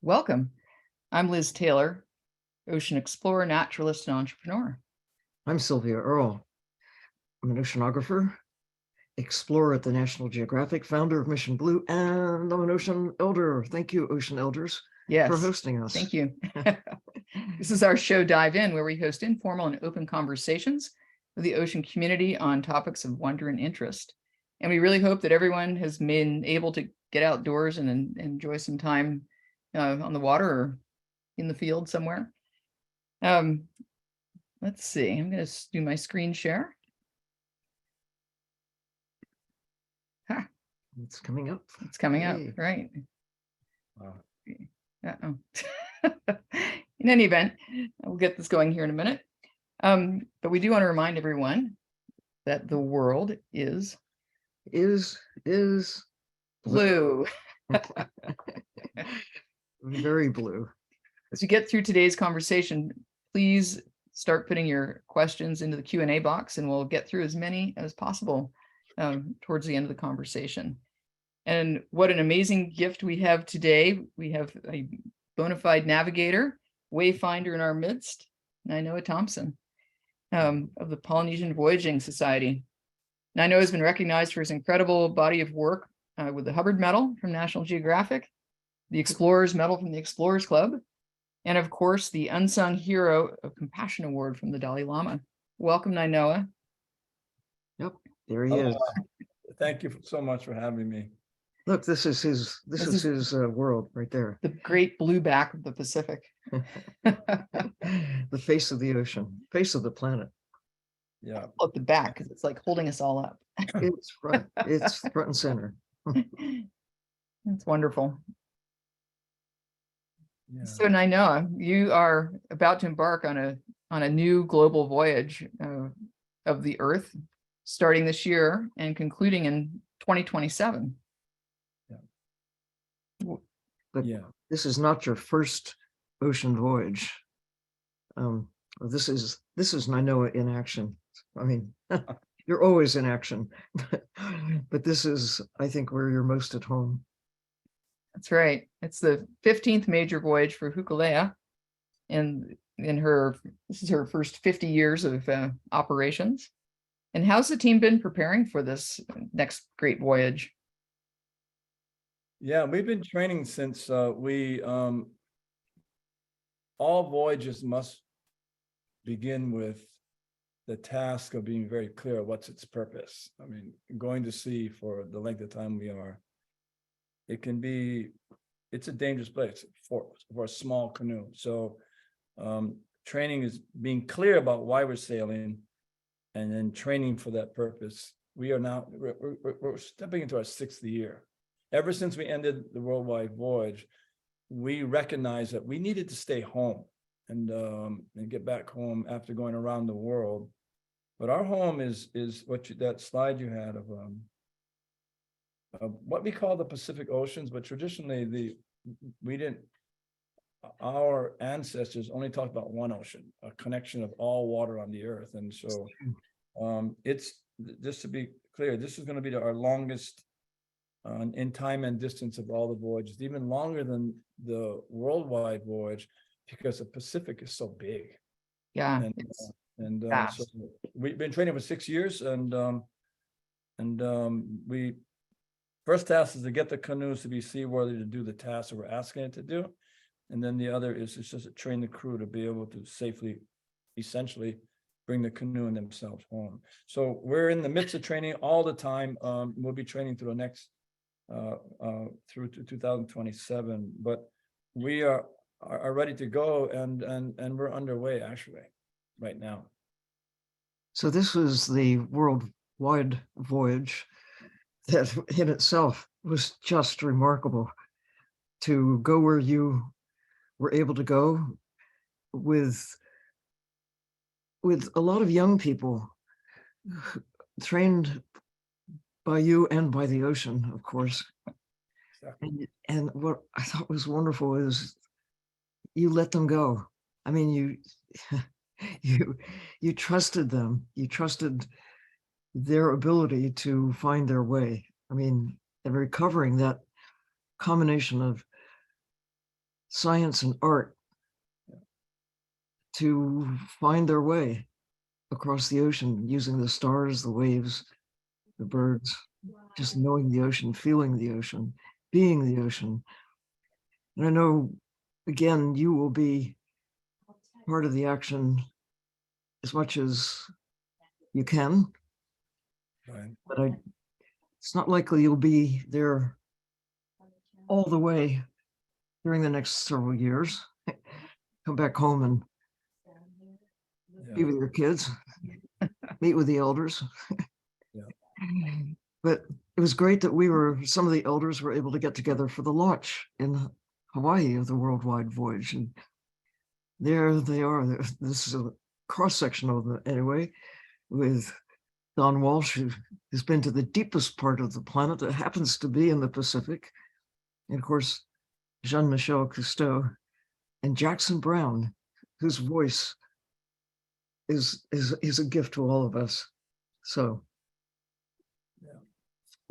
Welcome. I'm Liz Taylor, ocean explorer, naturalist, and entrepreneur. I'm Sylvia Earle. I'm an oceanographer, explorer at the National Geographic, founder of Mission Blue, and I'm an ocean elder. Thank you, ocean elders, for hosting us. Thank you. This is our show, Dive In, where we host informal and open conversations with the ocean community on topics of wonder and interest. And we really hope that everyone has been able to get outdoors and enjoy some time on the water or in the field somewhere. Let's see, I'm going to do my screen share. It's coming up. It's coming up, right? Wow. In any event, we'll get this going here in a minute. But we do want to remind everyone that the world is blue. Very blue. As you get through today's conversation, please start putting your questions into the Q&A box, and we'll get through as many as possible towards the end of the conversation. And what an amazing gift we have today. We have a bona fide navigator, wayfinder in our midst, Nainoa Thompson of the Polynesian Voyaging Society. Nainoa has been recognized for his incredible body of work with the Hubbard Medal from National Geographic, the Explorers Medal from the Explorers Club, and of course, the Unsung Hero of Compassion Award from the Dalai Lama. Welcome, Nainoa. Yep, there he is. Thank you so much for having me. Look, this is his world right there. The great blue back of the Pacific. The face of the ocean, face of the planet. Yeah. At the back, because it's like holding us all up. It's front and center. That's wonderful. Yeah. So Nainoa, you are about to embark on a new global voyage of the Earth, starting this year and concluding in 2027. But Yeah. this is not your first ocean voyage. This is Nainoa in action. I mean, you're always in action, but this is, I think, where you're most at home. That's right. It's the 15th major voyage for Hokule'a, and this is her first 50 years of operations. And how's the team been preparing for this next great voyage? Yeah, we've been training since all voyages must begin with the task of being very clear what's its purpose. I mean, going to sea for the length of time we are, it's a dangerous place for a small canoe. So training is being clear about why we're sailing, and then training for that purpose. We're stepping into our 6th year. Ever since we ended the worldwide voyage, we recognized that we needed to stay home and get back home after going around the world. But our home is that slide you had of what we call the Pacific Oceans, but traditionally our ancestors only talked about one ocean, a connection of all water on the earth. And so it's, just to be clear, this is going to be our longest in time and distance of all the voyages, even longer than the worldwide voyage, because the Pacific is so big. Yeah. So we've been training for 6 years, and we first task is to get the canoes to be seaworthy to do the task that we're asking it to do, and then the other is just to train the crew to be able to safely, essentially, bring the canoe and themselves home. So we're in the midst of training all the time. We'll be training through the next through to 2027, but we are ready to go, and we're underway actually right now. So this was the worldwide voyage that in itself was just remarkable, to go where you were able to go with a lot of young people trained by you and by the ocean, of course. Exactly. And what I thought was wonderful is you let them go. I mean, you trusted them. You trusted their ability to find their way. I mean, and recovering that combination of science and art to find their way across the ocean using the stars, the waves, the birds, just knowing the ocean, feeling the ocean, being the ocean. And I know, again, you will be part of the action as much as you can, Right. but it's not likely you'll be there all the way during the next several years. Come back home and be with your kids, meet with the elders. Yeah. But it was great that some of the elders were able to get together for the launch in Hawaii of the Worldwide Voyage. And there they are. This is a cross-section of them anyway, with Don Walsh, who has been to the deepest part of the planet that happens to be in the Pacific. And of course, Jean-Michel Cousteau and Jackson Brown, whose voice is a gift to all of us. So,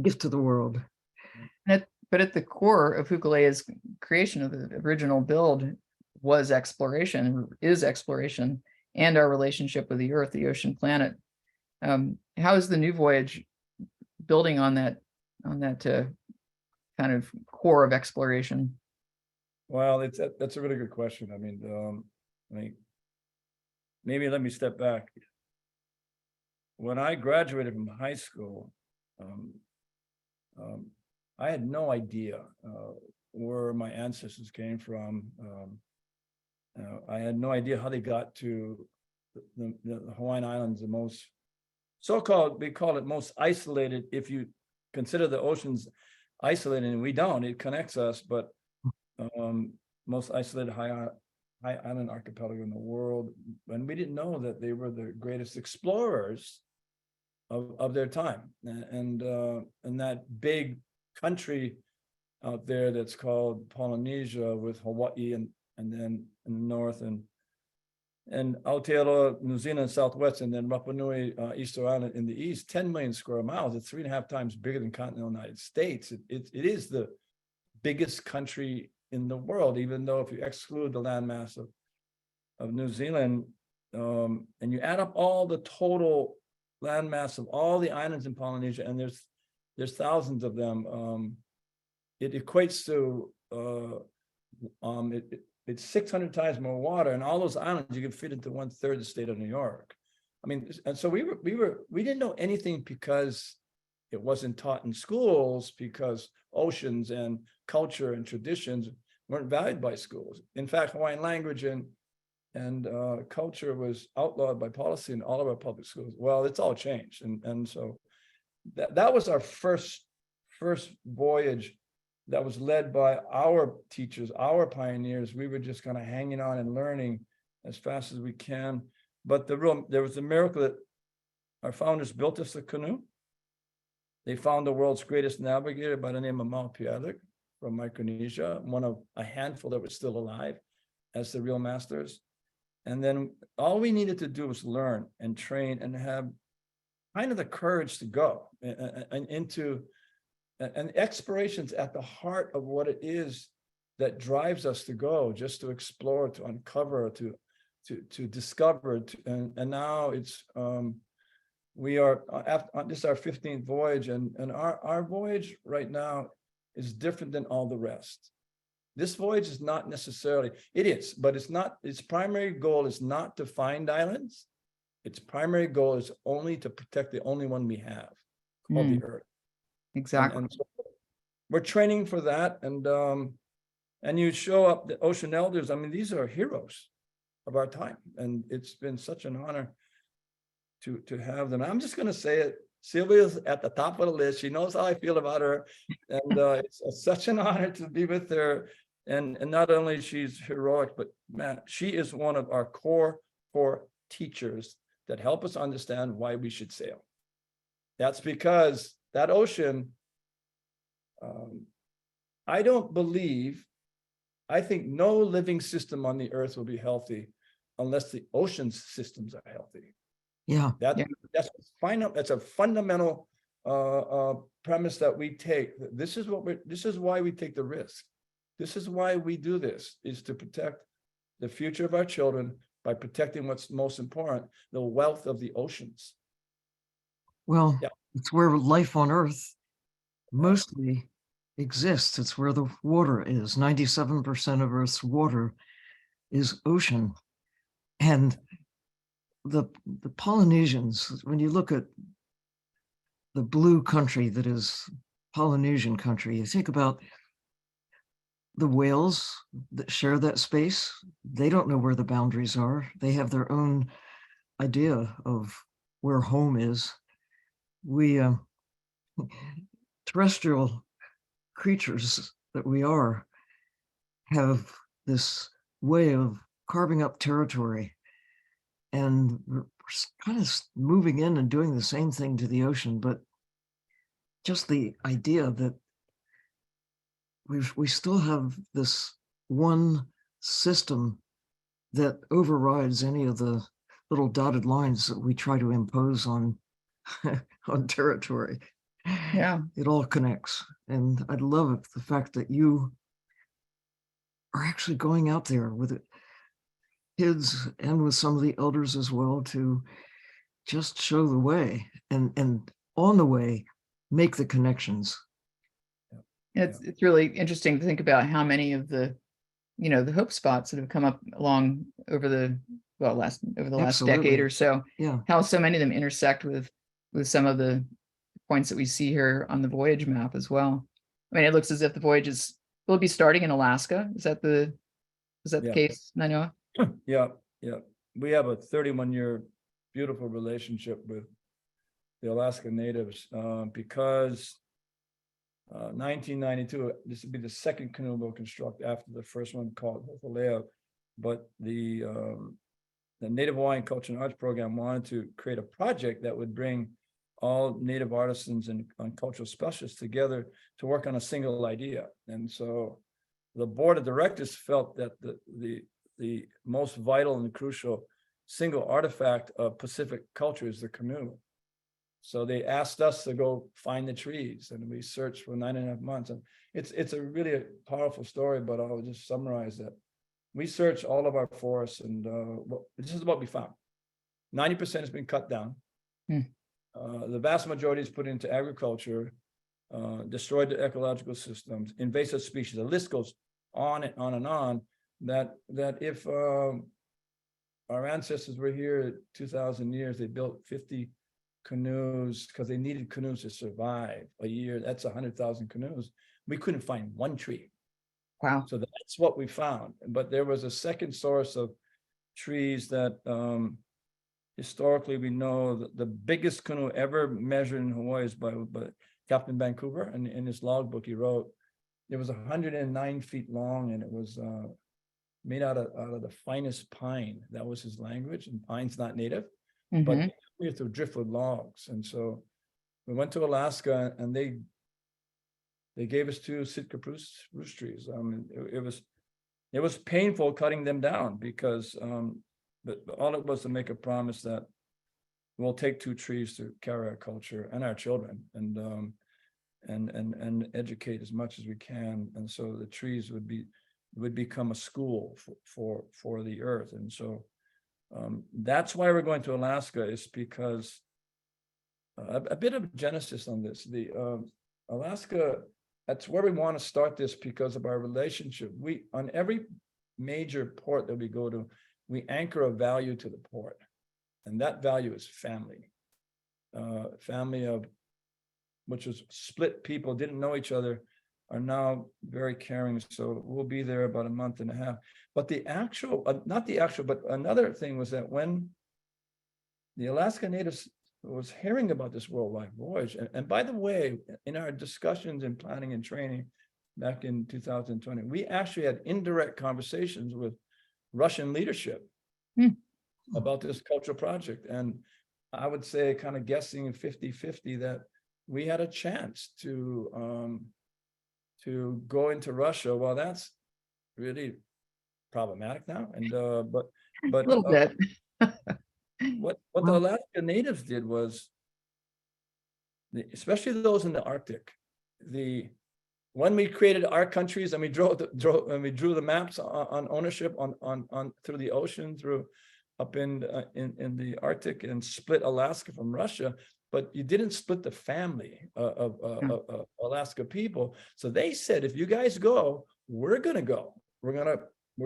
gift to the world. But at the core of Hokule'a's creation of the original build was exploration, is exploration, and our relationship with the Earth, the ocean, planet. How is the new voyage building on that kind of core of exploration? Well, that's a really good question. I mean, maybe let me step back. When I graduated from high school, I had no idea where my ancestors came from. I had no idea how they got to the Hawaiian Islands, the most so-called, we call it most isolated, if you consider the oceans isolated, and we don't, it connects us, but most isolated high island archipelago in the world. And we didn't know that they were the greatest explorers of their time. And that big country out there that's called Polynesia, with Hawaii and then in the north, and Aotearoa, New Zealand, southwest, and then Rapa Nui, Easter Island in the east, 10 million square miles. It's 3.5 times bigger than continental United States. It is the biggest country in the world, even though if you exclude the landmass of New Zealand, and you add up all the total landmass of all the islands in Polynesia, and there's thousands of them, it equates to it's 600 times more water, and all those islands you can fit into 1/3 the state of New York. I mean, and so we didn't know anything because it wasn't taught in schools, because oceans and culture and traditions weren't valued by schools. In fact, Hawaiian language and culture was outlawed by policy in all of our public schools. Well, it's all changed, and so that was our first voyage. That was led by our teachers, our pioneers. We were just kind of hanging on and learning as fast as we can. But there was a miracle that our founders built us a canoe. They found the world's greatest navigator by the name of Mālama from Micronesia, one of a handful that was still alive as the real masters. And then all we needed to do was learn and train and have kind of the courage to go and into. And exploration's at the heart of what it is that drives us to go, just to explore, to uncover, to discover. And now it's we are this is our 15th voyage, and our voyage right now is different than all the rest. This voyage is not necessarily, it is, but it's not. Its primary goal is not to find islands. Its primary goal is only to protect the only one we have, called the Earth. Exactly. And so we're training for that, and you show up the ocean elders. I mean, these are heroes of our time, and it's been such an honor to have them. I'm just going to say it. Sylvia's at the top of the list. She knows how I feel about her, and it's such an honor to be with her. And not only she's heroic, but man, she is one of our core teachers that help us understand why we should sail. That's because that ocean, I think no living system on the earth will be healthy unless the ocean's systems are healthy. Yeah. That's a fundamental premise that we take. This is why we take the risk. This is why we do this, is to protect the future of our children by protecting what's most important, the wealth of the oceans. Well, Yeah. it's where life on Earth mostly exists. It's where the water is. 97% of Earth's water is ocean. And the Polynesians, when you look at the blue country that is Polynesian country, you think about the whales that share that space. They don't know where the boundaries are. They have their own idea of where home is. We terrestrial creatures that we are have this way of carving up territory, and we're kind of moving in and doing the same thing to the ocean. But just the idea that we still have this one system that overrides any of the little dotted lines that we try to impose on on territory. Yeah. It all connects. And I love the fact that you are actually going out there with it, kids and with some of the elders as well, to just show the way, and on the way, make the connections. It's really interesting to think about how many of the, the hope spots that have come up along over the last decade Absolutely. or so, Yeah, how so many of them intersect with some of the points that we see here on the Voyage map as well. I mean, it looks as if the Voyage will be starting in Alaska. Is that the Yeah. case, Nainoa? Yeah. We have a 31-year beautiful relationship with the Alaska Natives, because 1992, this would be the second canoe we'll construct after the first one called Hokule'a. But the Native Hawaiian Culture and Arts Program wanted to create a project that would bring all Native artisans and cultural specialists together to work on a single idea. And so the board of directors felt that the most vital and crucial single artifact of Pacific culture is the canoe. So they asked us to go find the trees, and we searched for 9.5 months. And it's a really powerful story, but I'll just summarize that. We searched all of our forests, and this is what we found. 90% has been cut down. The vast majority is put into agriculture, destroyed the ecological systems, invasive species. The list goes on and on and on. That if our ancestors were here 2,000 years, they built 50 canoes because they needed canoes to survive a year. That's 100,000 canoes. We couldn't find one tree. Wow. So that's what we found. But there was a second source of trees that historically we know that the biggest canoe ever measured in Hawaii is by Captain Vancouver. And in his logbook, he wrote, it was 109 feet long, and it was made out of the finest pine. That was his language, and pine's not native. But we had to driftwood logs. And so we went to Alaska, and they gave us 2 Sitka spruce trees. It was painful cutting them down, because but all it was to make a promise that we'll take 2 trees to carry our culture and our children, and educate as much as we can. And so the trees would become a school for the earth. And so that's why we're going to Alaska, is because a bit of genesis on this. The Alaska, that's where we want to start this because of our relationship. We, on every major port that we go to, we anchor a value to the port, and that value is family. Family of which was split people, didn't know each other, are now very caring. So we'll be there about a month and a half. But the actual, not the actual, but another thing was that when the Alaska Natives was hearing about this worldwide voyage, and by the way, in our discussions and planning and training back in 2020, we actually had indirect conversations with Russian leadership about this cultural project. And I would say, kind of guessing 50-50, that we had a chance to go into Russia. Well, that's really problematic now. And but a little bit. what the Alaska Natives did was, especially those in the Arctic, when we created our countries and we drew the maps on ownership on through the ocean, through up in the Arctic, and split Alaska from Russia, but you didn't split the family of Alaska people. So they said, if you guys go, we're gonna go. We're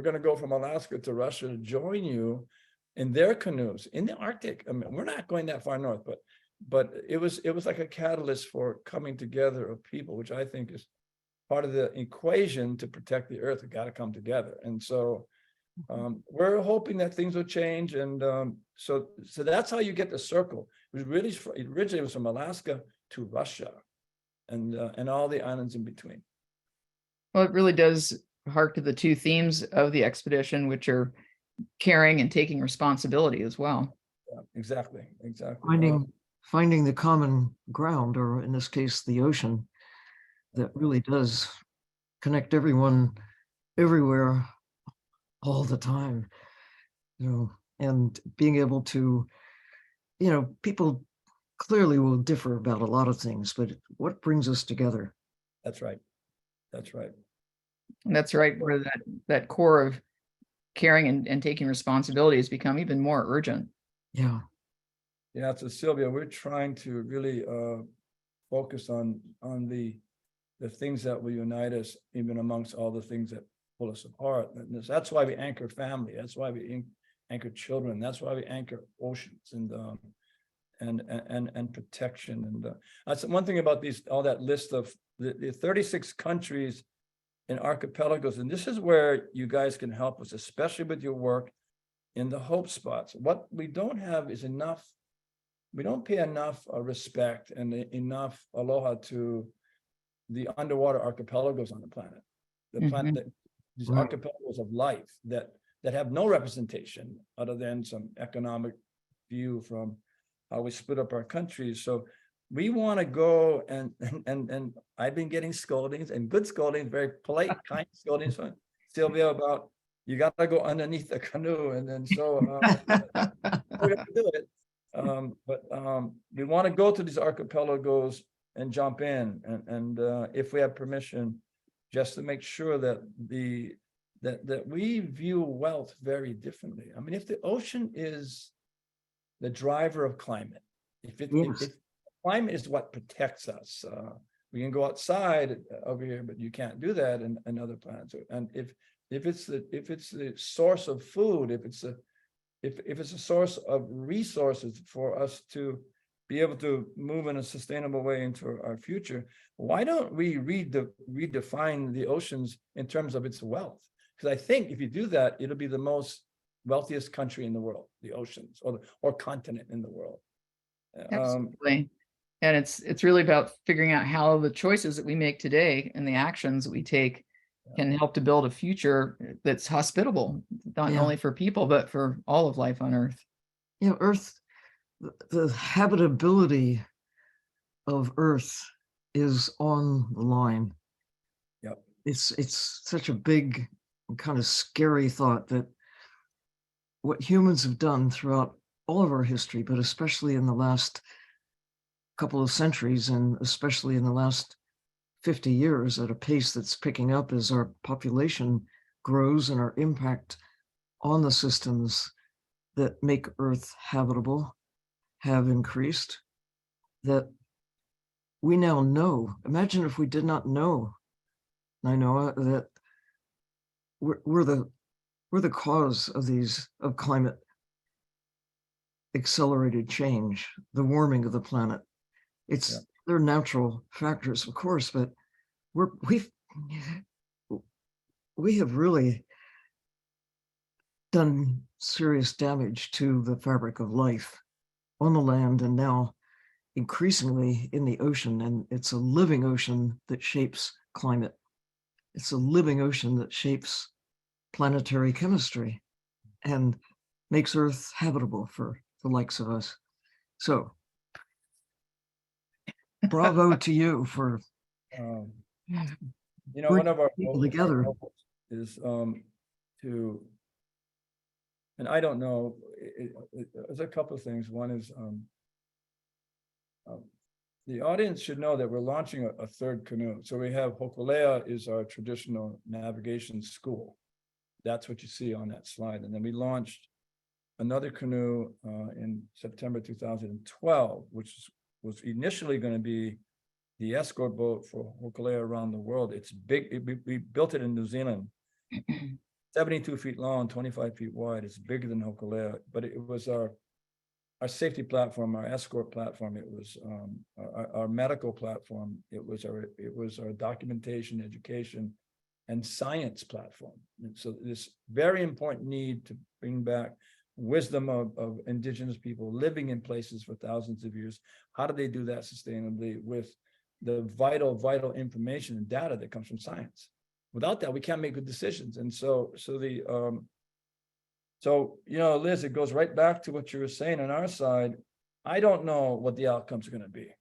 gonna go from Alaska to Russia to join you in their canoes in the Arctic. I mean, we're not going that far north, but it was like a catalyst for coming together of people, which I think is part of the equation to protect the earth. We got to come together. And so we're hoping that things will change. And so that's how you get the circle. It was really, originally it was from Alaska to Russia and all the islands in between. Well, it really does hark to the two themes of the expedition, which are caring and taking responsibility as well. Yeah, exactly. Finding the common ground, or in this case, the ocean, that really does connect everyone everywhere all the time, and being able to, people clearly will differ about a lot of things, but what brings us together? That's right. And that's right, where that core of caring and taking responsibility has become even more urgent. Yeah. Yeah, so Sylvia, we're trying to really focus on the things that will unite us, even amongst all the things that pull us apart. And that's why we anchor family. That's why we anchor children. That's why we anchor oceans and protection. And that's one thing about all that list of the 36 countries and archipelagos. And this is where you guys can help us, especially with your work in the hope spots. What we don't have is enough. We don't pay enough respect and enough aloha to the underwater archipelagos on the planet. The planet, these archipelagos of life that have no representation other than some economic view from how we split up our countries. So we want to go and I've been getting scoldings, and good scoldings, very polite, kind scoldings from Sylvia about you got to go underneath the canoe, and then so we're going to do it. But we want to go to these archipelagos and jump in, and if we have permission, just to make sure that that we view wealth very differently. I mean, if the ocean is the driver of climate, if climate is what protects us, we can go outside over here, but you can't do that in other planets. And if it's the source of food, if it's a source of resources for us to be able to move in a sustainable way into our future, why don't we redefine the oceans in terms of its wealth? Because I think if you do that, it'll be the most wealthiest country in the world, the oceans, or continent in the world. Absolutely. And it's really about figuring out how the choices that we make today and the actions that we take can help to build a future that's hospitable, not only for people, but for all of life on Earth. Earth, the habitability of Earth is on the line. Yep. It's such a big, kind of scary thought that what humans have done throughout all of our history, but especially in the last couple of centuries, and especially in the last 50 years at a pace that's picking up as our population grows and our impact on the systems that make Earth habitable have increased, that we now know. Imagine if we did not know, Nainoa, that we're the cause of climate accelerated change, the warming of the planet. They're natural factors, of course, but we have really done serious damage to the fabric of life on the land, and now increasingly in the ocean. And it's a living ocean that shapes climate. It's a living ocean that shapes planetary chemistry and makes Earth habitable for the likes of us. So bravo to you for one of our people together is to, and I don't know, there's a couple of things. One is the audience should know that we're launching a third canoe. So we have Hokulea is our traditional navigation school. That's what you see on that slide. And then we launched another canoe in September 2012, which was initially going to be the escort boat for Hokulea around the world. It's big. We built it in New Zealand, 72 feet long, 25 feet wide. It's bigger than Hokulea, but it was our safety platform, our escort platform. It was our medical platform. It was our documentation, education, and science platform. And so this very important need to bring back wisdom of indigenous people living in places for thousands of years. How do they do that sustainably with the vital information and data that comes from science? Without that, we can't make good decisions. And so Liz, it goes right back to what you were saying on our side. I don't know what the outcomes are going to be.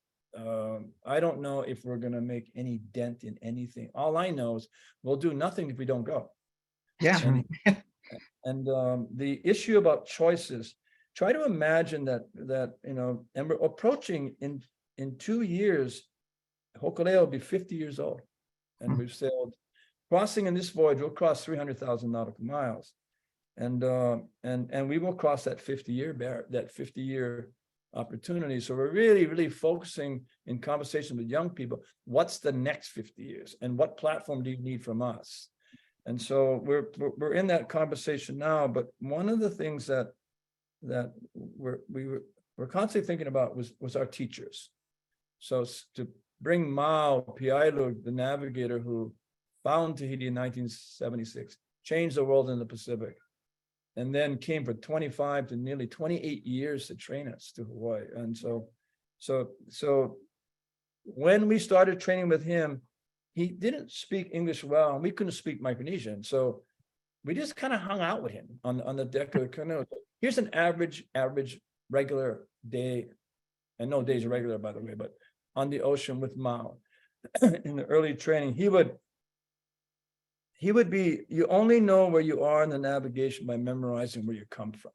I don't know if we're going to make any dent in anything. All I know is we'll do nothing if we don't go. Yeah. And the issue about choices, try to imagine that and we're approaching in 2 years, Hokulea will be 50 years old. And we've sailed, crossing in this voyage, we'll cross 300,000 nautical miles. And we will cross that 50-year opportunity. So we're really focusing in conversation with young people. What's the next 50 years, and what platform do you need from us? And so we're in that conversation now. But one of the things that we're constantly thinking about was our teachers. So to bring Piailu, the navigator who found Tahiti in 1976, changed the world in the Pacific, and then came for 25 to nearly 28 years to train us to Hawaii. And so when we started training with him, he didn't speak English well, and we couldn't speak Micronesian. So we just kind of hung out with him on the deck of the canoe. Here's an average regular day, and no days are regular, by the way, but on the ocean with Mao. In the early training, he would be, you only know where you are in the navigation by memorizing where you come from.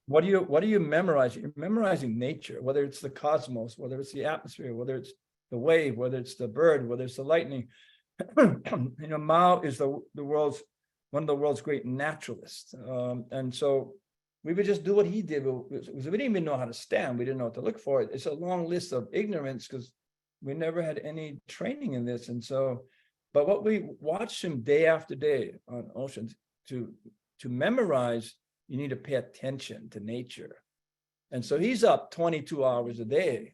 What do you memorize? You're memorizing nature, whether it's the cosmos, whether it's the atmosphere, whether it's the wave, whether it's the bird, whether it's the lightning. Mao is one of the world's great naturalists. And so we would just do what he did. We didn't even know how to stand. We didn't know what to look for. It's a long list of ignorance because we never had any training in this. And so, but what we watched him day after day on oceans, to memorize, you need to pay attention to nature. And so he's up 22 hours a day,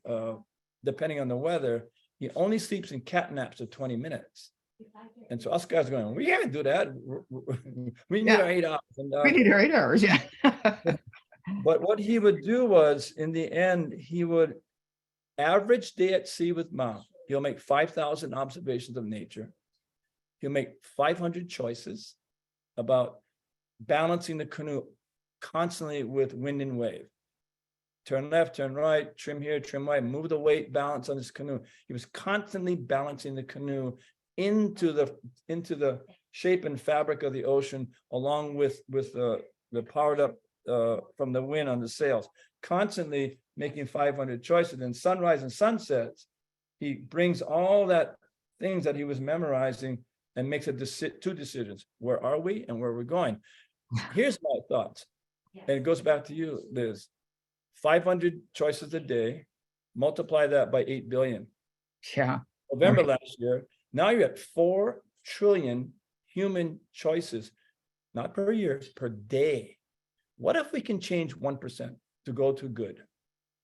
depending on the weather. He only sleeps in cat naps of 20 minutes. And so us guys are going, we can't do that. We need our 8 hours. And, we need our 8 hours, yeah. But what he would do was, in the end, he would average day at sea with Mao. He'll make 5,000 observations of nature. He'll make 500 choices about balancing the canoe constantly with wind and wave. Turn left, turn right, trim here, trim right, move the weight, balance on this canoe. He was constantly balancing the canoe into the shape and fabric of the ocean, along with the powered up from the wind on the sails, constantly making 500 choices. And sunrise and sunsets, he brings all that things that he was memorizing and makes two decisions. Where are we and where we're going? Here's my thoughts. And it goes back to you, Liz. 500 choices a day, multiply that by 8 billion. Yeah. November last year, now you're at 4 trillion human choices, not per year, per day. What if we can change 1% to go to good?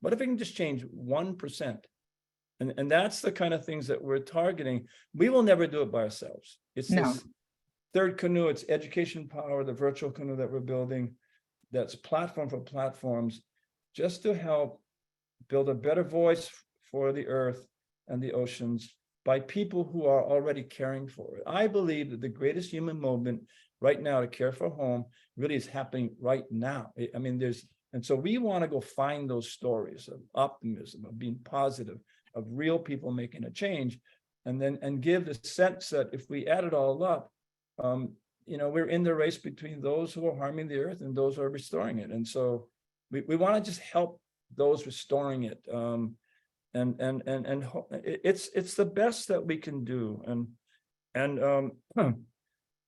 What if we can just change 1%? And that's the kind of things that we're targeting. We will never do it by ourselves. It's this third canoe, it's education power, the virtual canoe that we're building, that's platform for platforms, just to help build a better voice for the earth and the oceans by people who are already caring for it. I believe that the greatest human movement right now to care for home really is happening right now. I mean, and so we want to go find those stories of optimism, of being positive, of real people making a change, and give the sense that if we add it all up, we're in the race between those who are harming the earth and those who are restoring it. And so we want to just help those restoring it. it's the best that we can do. And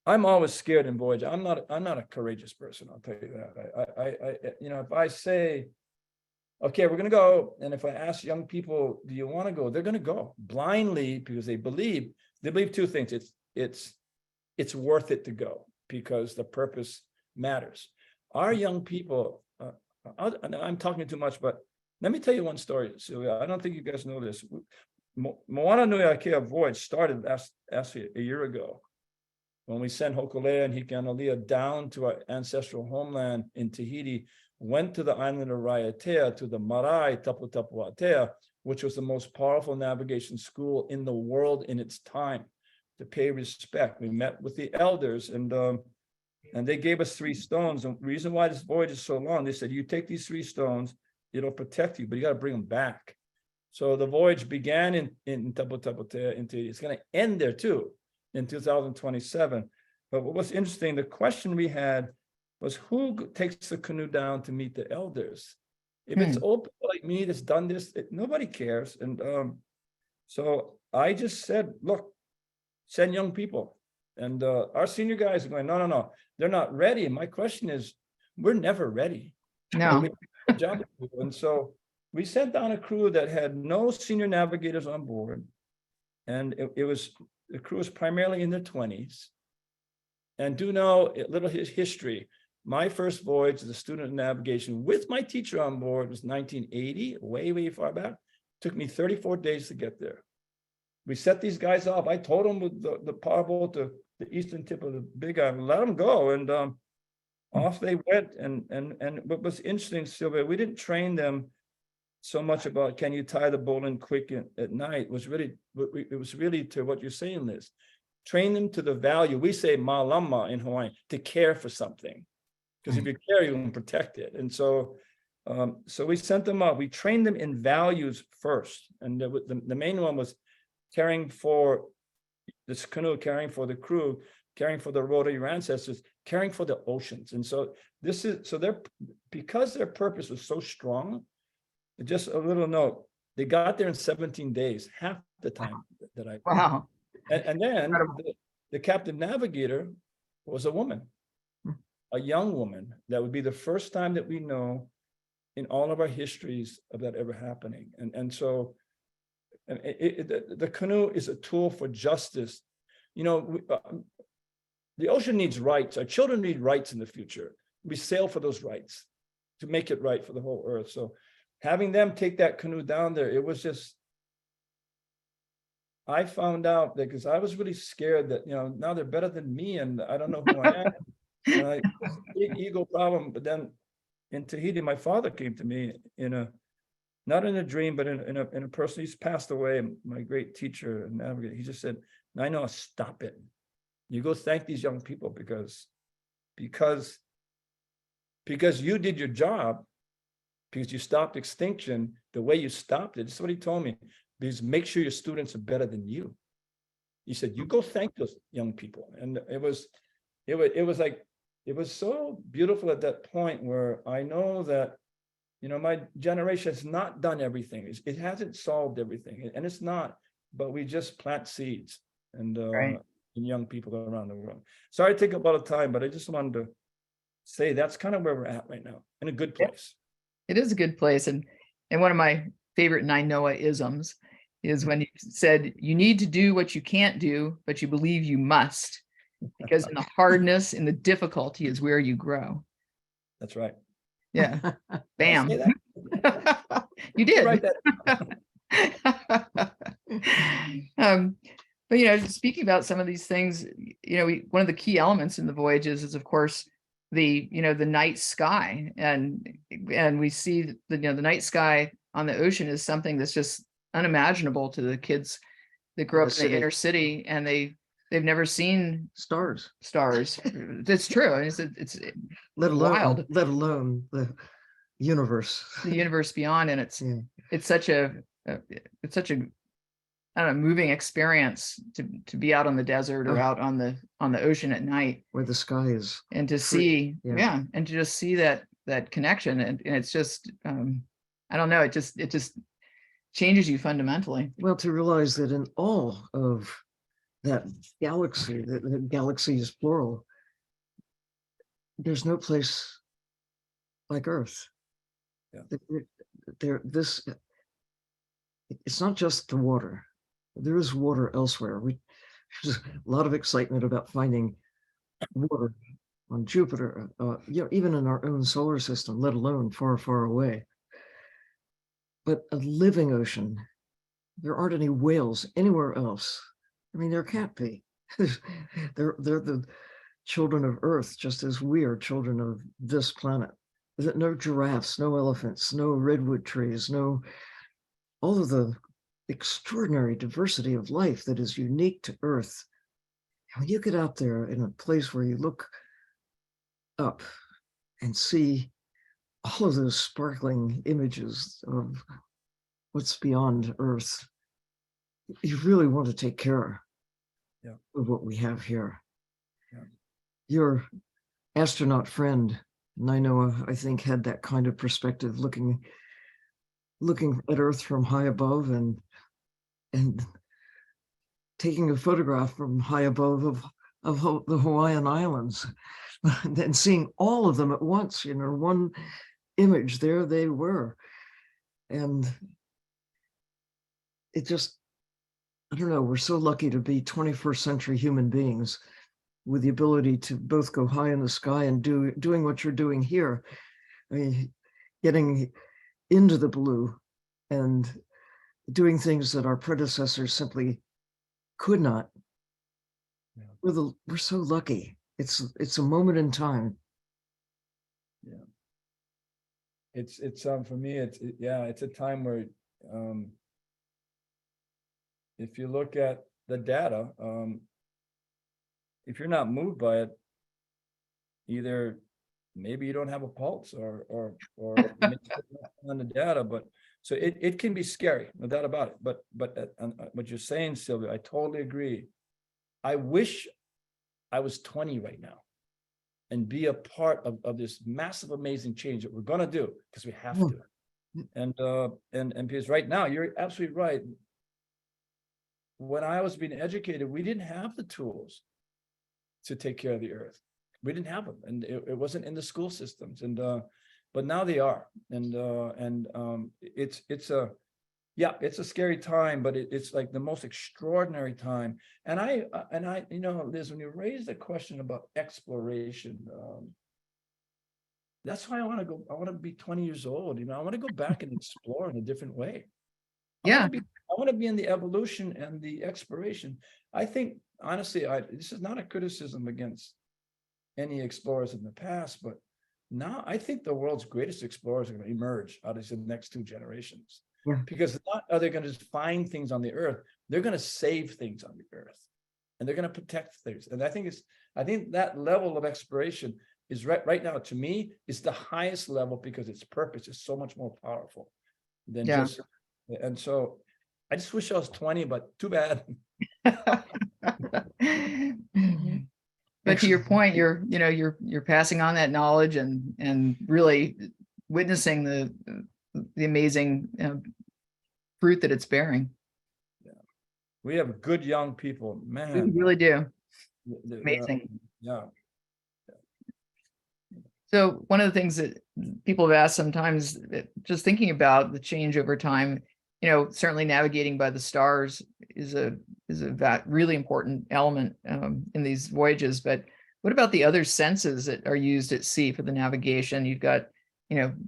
I'm always scared in Voyage. I'm not a courageous person, I'll tell you that. I you know, if I say, okay, we're gonna go, and if I ask young people, do you want to go, they're gonna go blindly because they believe two things. It's worth it to go because the purpose matters. Our young people, I'm talking too much, but let me tell you one story, Sylvia. I don't think you guys know this. Moananuiākea Voyage started actually a year ago when we sent Hokulea and Hikaanolia down to our ancestral homeland in Tahiti, went to the island of Raiatea, to the Marae Tapu Tapu Atea, which was the most powerful navigation school in the world in its time, to pay respect. We met with the elders, and they gave us 3 stones. And the reason why this voyage is so long, they said, you take these 3 stones, it'll protect you, but you got to bring them back. So the voyage began in Tapu Tapu Atea, it's going to end there too in 2027. But what was interesting, the question we had was, who takes the canoe down to meet the elders? If it's old people like me that's done this, nobody cares. And so I just said, look, send young people. And our senior guys are going, no, they're not ready. My question is, we're never ready. No. We have a job to do. And so we sent down a crew that had no senior navigators on board. And the crew was primarily in their 20s. And do know a little history. My first voyage as a student of navigation with my teacher on board was 1980, way far back. It took me 34 days to get there. We set these guys off. I told them with the powerboat to the eastern tip of the Big Island, let them go. And off they went. And what was interesting, Sylvia, we didn't train them so much about, can you tie the boat in quick at night? It was really to what you're saying, Liz. Train them to the value. We say mālama in Hawaiian, to care for something. Because if you care, you can protect it. And so we sent them up. We trained them in values first. And the main one was caring for this canoe, caring for the crew, caring for the road of your ancestors, caring for the oceans. And so because their purpose was so strong, just a little note, they got there in 17 days, half the time that I. Wow. And then the captain navigator was a woman, a young woman. That would be the first time that we know in all of our histories of that ever happening. And so the canoe is a tool for justice. You know, the ocean needs rights. Our children need rights in the future. We sail for those rights to make it right for the whole earth. So having them take that canoe down there, it was just, I found out that because I was really scared that, now they're better than me and I don't know who I am. Big ego problem. But then in Tahiti, my father came to me not in a dream, but in a person. He's passed away, my great teacher and navigator. He just said, Nainoa, stop it. You go thank these young people because you did your job, because you stopped extinction the way you stopped it. This is what he told me. Because make sure your students are better than you. He said, you go thank those young people. And it was so beautiful at that point where I know that, my generation has not done everything. It hasn't solved everything, and it's not, but we just plant seeds and in young people around the world. Sorry to take up a lot of time, but I just wanted to say that's kind of where we're at right now, in a good place. It is a good place. And one of my favorite Nainoa-isms is when you said, you need to do what you can't do, but you believe you must, because in the hardness, in the difficulty is where you grow. That's right. Yeah. Bam. You did. Write that. But speaking about some of these things, one of the key elements in the voyages is, of course, the night sky, and we see the night sky on the ocean is something that's just unimaginable to the kids that grow up in the inner city, and they've never seen stars. That's true. It's let wild. Let alone the universe. The universe beyond, and it's such a I don't know, moving experience to be out on the desert or out on the ocean at night, where the sky is, and to see, and to just see that connection, and it's just I don't know, it just changes you fundamentally. Well, to realize that in all of that galaxy, the galaxy is plural, there's no place like Earth. Yeah. It's not just the water. There is water elsewhere. There's a lot of excitement about finding water on Jupiter, even in our own solar system, let alone far, far away. But a living ocean, there aren't any whales anywhere else. I mean, there can't be. They're the children of Earth, just as we are children of this planet. No giraffes, no elephants, no redwood trees, no, all of the extraordinary diversity of life that is unique to Earth. And when you get out there in a place where you look up and see all of those sparkling images of what's beyond Earth, you really want to take care of what we have here. Yeah. Your astronaut friend, Nainoa, I think, had that kind of perspective, looking at Earth from high above and taking a photograph from high above of the Hawaiian Islands, and then seeing all of them at once, one image, there they were. And it just, I don't know, we're so lucky to be 21st century human beings with the ability to both go high in the sky and doing what you're doing here. I mean, getting into the blue and doing things that our predecessors simply could not. Yeah. We're so lucky. It's a moment in time. Yeah. It's for me, it's a time where if you look at the data, if you're not moved by it, either maybe you don't have a pulse or on the data, but so it can be scary, no doubt about it. But what you're saying, Sylvia, I totally agree. I wish I was 20 right now and be a part of this massive, amazing change that we're going to do, because we have to. And because right now, you're absolutely right. When I was being educated, we didn't have the tools to take care of the Earth. We didn't have them, and it wasn't in the school systems. And but now they are. And it's a scary time, but it's like the most extraordinary time. And I Liz, when you raised the question about exploration, that's why I want to go. I want to be 20 years old. I want to go back and explore in a different way. I want to be in the evolution and the exploration. I think, honestly, this is not a criticism against any explorers in the past, but now I think the world's greatest explorers are going to emerge out of the next two generations. Yeah. Because not are they going to just find things on the Earth, they're going to save things on the Earth, and they're going to protect things. And I think that level of exploration is right now, to me, is the highest level, because its purpose is so much more powerful than just. And so I just wish I was 20, but too bad. But to your point, you're passing on that knowledge and really witnessing the amazing fruit that it's bearing. Yeah. We have good young people, man. We really do. Amazing. Yeah. So one of the things that people have asked sometimes, just thinking about the change over time, certainly navigating by the stars is a really important element in these voyages. But what about the other senses that are used at sea for the navigation? You've got,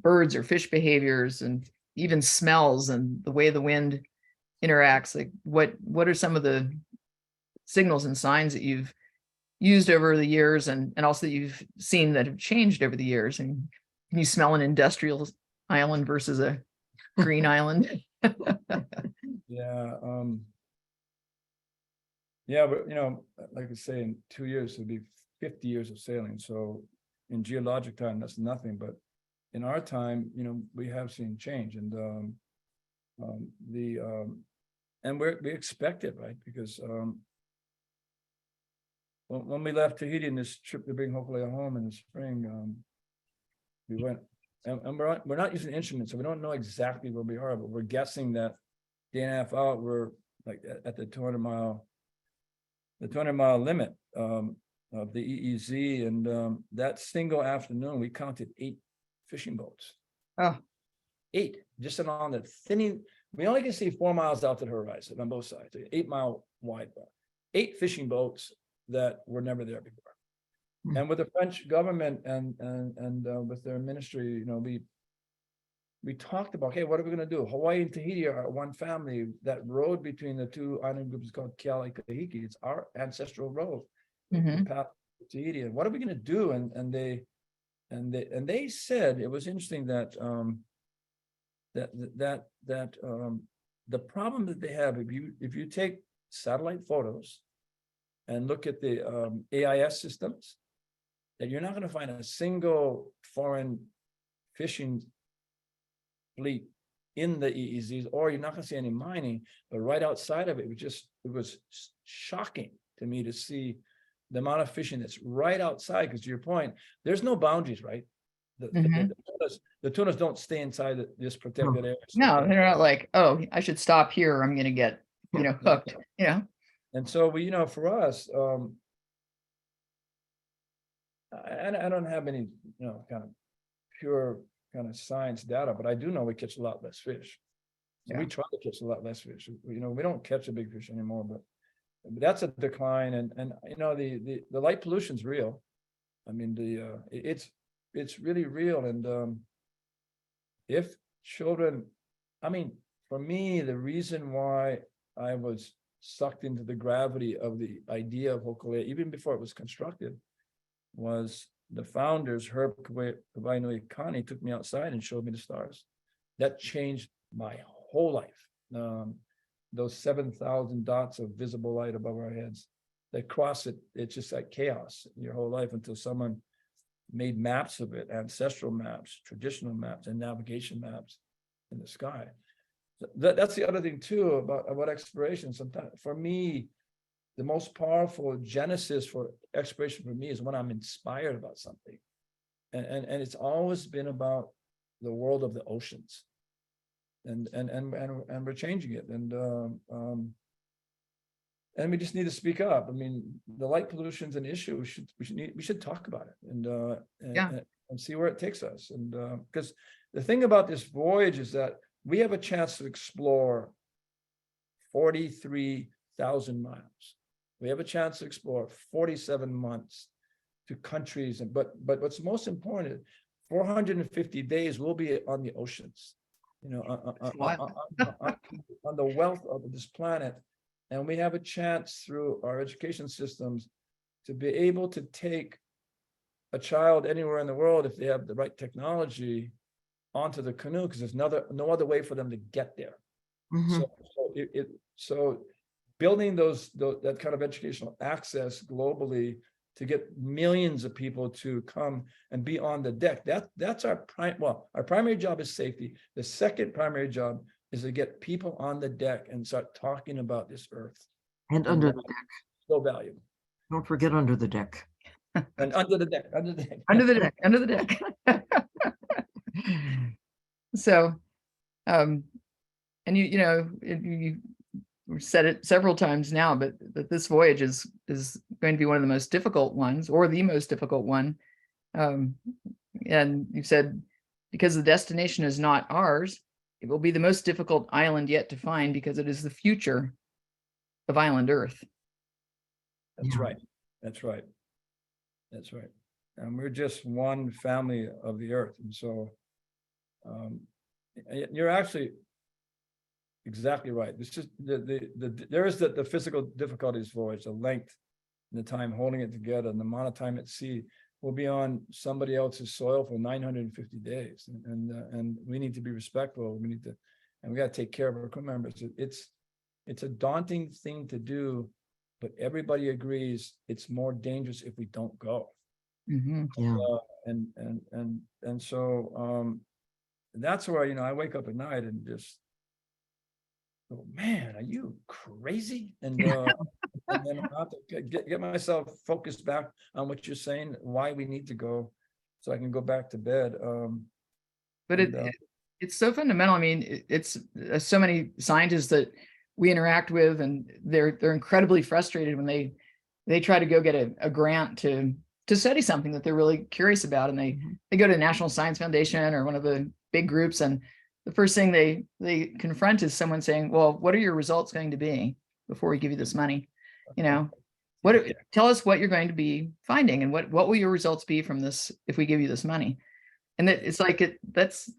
birds or fish behaviors, and even smells, and the way the wind interacts. Like what are some of the signals and signs that you've used over the years, and also that you've seen that have changed over the years? And can you smell an industrial island versus a green island? Yeah. Yeah, but like I say, in 2 years it'll be 50 years of sailing. So in geologic time, that's nothing. But in our time, we have seen change, and and we expect it, right? Because when we left Tahiti in this trip to bring Hokulea home in the spring, we went, and we're not using instruments, so we don't know exactly where we are, but we're guessing that day and a half out, we're like at the 200-mile limit of the EEZ. And that single afternoon, we counted 8 fishing boats. Oh, 8, just along the thinning. We only can see 4 miles out to the horizon on both sides, 8-mile wide. 8 fishing boats that were never there before. And with the French government and with their ministry, you know, we talked about, hey, what are we going to do? Hawaii and Tahiti are one family. That road between the two island groups is called Kealai Kahiki. It's our ancestral road. mhm. The path to Tahiti. And what are we going to do? And they said, it was interesting that the problem that they have, if you take satellite photos and look at the AIS systems, that you're not going to find a single foreign fishing fleet in the EEZs, or you're not going to see any mining. But right outside of it, it was shocking to me to see the amount of fishing that's right outside. Because to your point, there's no boundaries, right? The tunas don't stay inside this protected area. No, they're not like, oh, I should stop here, or I'm going to get, hooked. Yeah. And so we, for us, I don't have any, kind of pure kind of science data, but I do know we catch a lot less fish. So we try to catch a lot less fish. We don't catch a big fish anymore, but that's a decline. And the light pollution's real. I mean, it's really real. And if children, I mean, for me, the reason why I was sucked into the gravity of the idea of Hokulea, even before it was constructed, was the founders, Navigator, took me outside and showed me the stars. That changed my whole life. Those 7,000 dots of visible light above our heads, they cross it. It's just like chaos your whole life until someone made maps of it, ancestral maps, traditional maps, and navigation maps in the sky. That's the other thing too about exploration. Sometimes for me, the most powerful genesis for exploration for me is when I'm inspired about something. And it's always been about the world of the oceans. And we're changing it. And we just need to speak up. I mean, the light pollution is an issue. We should talk about it and see where it takes us. And because the thing about this voyage is that we have a chance to explore 43,000 miles. We have a chance to explore 47 months to countries. But what's most important, 450 days we'll be on the oceans, on the wealth of this planet. And we have a chance through our education systems to be able to take a child anywhere in the world, if they have the right technology, onto the canoe, because there's no other way for them to get there. Mhm. So building that kind of educational access globally to get millions of people to come and be on the deck. That's our primary job is safety. The second primary job is to get people on the deck and start talking about this earth. And under the deck. So valuable. Don't forget under the deck. And under the deck. Under the deck. So, and you said it several times now, but this voyage is going to be one of the most difficult ones, or the most difficult one. And you said, because the destination is not ours, it will be the most difficult island yet to find, because it is the future of island Earth. That's right. That's right. That's right. And we're just one family of the earth. And so you're actually exactly right. It's just there is the physical difficulties voyage, the length and the time holding it together, and the amount of time at sea. We'll be on somebody else's soil for 950 days. And we need to be respectful. We got to take care of our crew members. It's a daunting thing to do, but everybody agrees it's more dangerous if we don't go. Mm-hmm. Yeah. And so that's where I wake up at night and just go, man, are you crazy? And then I have to get myself focused back on what you're saying, why we need to go, so I can go back to bed. But It's so fundamental. I mean, it's so many scientists that we interact with, and they're incredibly frustrated when they try to go get a grant to study something that they're really curious about, and they go to the National Science Foundation or one of the big groups, and the first thing they confront is someone saying, well, what are your results going to be before we give you this money? You know, tell us what you're going to be finding, and what will your results be from this if we give you this money? And it's like that's